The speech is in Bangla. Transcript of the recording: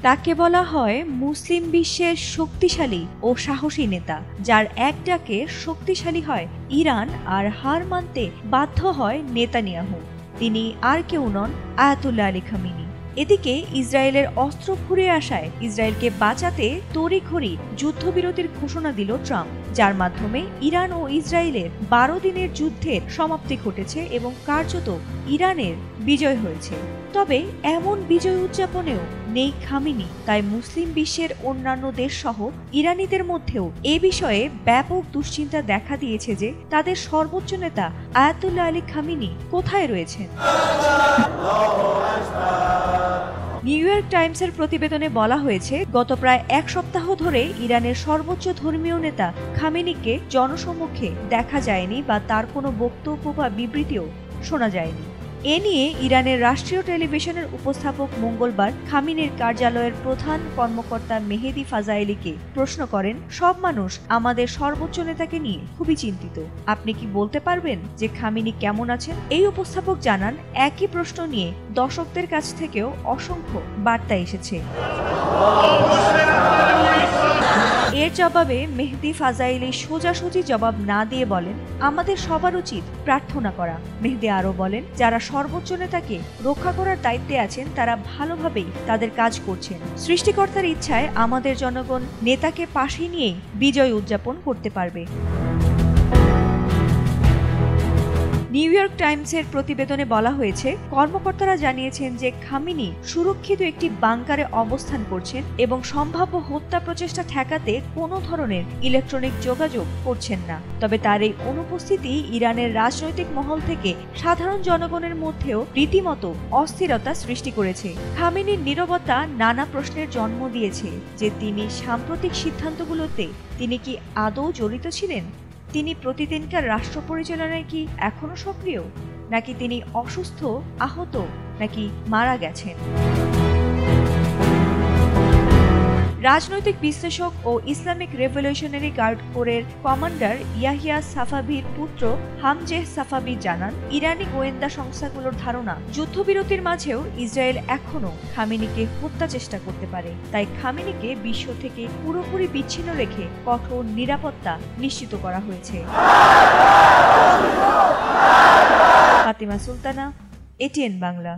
তাকে বলা হয় মুসলিম বিশ্বের শক্তিশালী ও সাহসী নেতা, যার এক ডাকে শক্তিশালী হয় ইরান আর হার মানতে বাধ্য হয় নেতানিয়াহু। তিনি আর কেউ নন, আয়াতুল্লাহ আলী খামেনি। এদিকে ইসরায়েলের অস্ত্র ফুরিয়ে আসায় ইসরায়েলকে বাঁচাতে তড়িঘড়ি যুদ্ধবিরতির ঘোষণা দিল ট্রাম্প, যার মাধ্যমে ইরান ও ইসরায়েলের 12 দিনের যুদ্ধের সমাপ্তি ঘটেছে এবং কার্যত ইরানের বিজয় হয়েছে। তবে এমন বিজয় উদযাপনেও নেই খামেনি। তাই মুসলিম বিশ্বের অন্যান্য দেশ সহ ইরানিদের মধ্যেও এ বিষয়ে ব্যাপক দুশ্চিন্তা দেখা দিয়েছে যে তাদের সর্বোচ্চ নেতা আয়াতুল্লাহ আলী খামেনি কোথায় রয়েছেন। নিউ ইয়র্ক টাইমসের প্রতিবেদনে বলা হয়েছে, গত প্রায় এক সপ্তাহ ধরে ইরানের সর্বোচ্চ ধর্মীয় নেতা খামেনিকে জনসম্মুখে দেখা যায়নি বা তার কোনো বক্তব্য বা বিবৃতিও শোনা যায়নি। এ নিয়ে ইরানের রাষ্ট্রীয় টেলিভিশনের উপস্থাপক মঙ্গলবার খামেনির কার্যালয়ের প্রধান কর্মকর্তা মেহেদি ফাজাইলিকে প্রশ্ন করেন, সব মানুষ আমাদের সর্বোচ্চ নেতাকে নিয়ে খুবই চিন্তিত। আপনি কি বলতে পারবেন যে খামেনি কেমন আছেন? এই উপস্থাপক জানান, একই প্রশ্ন নিয়ে দর্শকদের কাছ থেকেও অসংখ্য বার্তা এসেছে। এর জবাবে মেহেদি ফাজাইলি সোজাসুজি জবাব না দিয়ে বলেন, আমাদের সবার উচিত প্রার্থনা করা। মেহেদি আরও বলেন, যারা সর্বোচ্চ নেতাকে রক্ষা করার দায়িত্বে আছেন তারা ভালোভাবেই তাদের কাজ করছেন। সৃষ্টিকর্তার ইচ্ছায় আমাদের জনগণ নেতাকে পাশে নিয়েই বিজয় উদযাপন করতে পারবে। নিউ ইয়র্ক টাইমসের প্রতিবেদনে বলা হয়েছে, কর্মকর্তারা জানিয়েছেন যে খামেনি সুরক্ষিত একটি বাংকারে অবস্থান করছেন এবং সম্ভাব্য হত্যা প্রচেষ্টা ঠেকাতে কোনো ধরনের ইলেকট্রনিক যোগাযোগ করছেন না। তবে তার এই অনুপস্থিতি ইরানের রাজনৈতিক মহল থেকে সাধারণ জনগণের মধ্যেও রীতিমতো অস্থিরতা সৃষ্টি করেছে। খামেনির নীরবতা নানা প্রশ্নের জন্ম দিয়েছে যে তিনি সাম্প্রতিক সিদ্ধান্তগুলোতে তিনি কি আদৌ জড়িত ছিলেন? তিনি প্রতিদিনকার রাষ্ট্র পরিচালনায় কি এখনো সক্রিয়, নাকি তিনি অসুস্থ, আহত, নাকি মারা গেছেন? রাজনৈতিক বিশ্লেষক ও ইসলামিক রেভলিউশনারি গার্ড কোরের কমান্ডার ইয়াহিয়া সাফাভির পুত্র হামজেহ সাফাভি জানান, ইরানি গোয়েন্দা সংস্থাগুলোর ধারণা যুদ্ধবিরতির মাঝেও ইসরায়েল এখনও খামেনিকে হত্যা চেষ্টা করতে পারে। তাই খামেনিকে বিশ্ব থেকে পুরোপুরি বিচ্ছিন্ন রেখে কঠোর নিরাপত্তা নিশ্চিত করা হয়েছে। ফাতিমা সুলতানা, এটিএন বাংলা।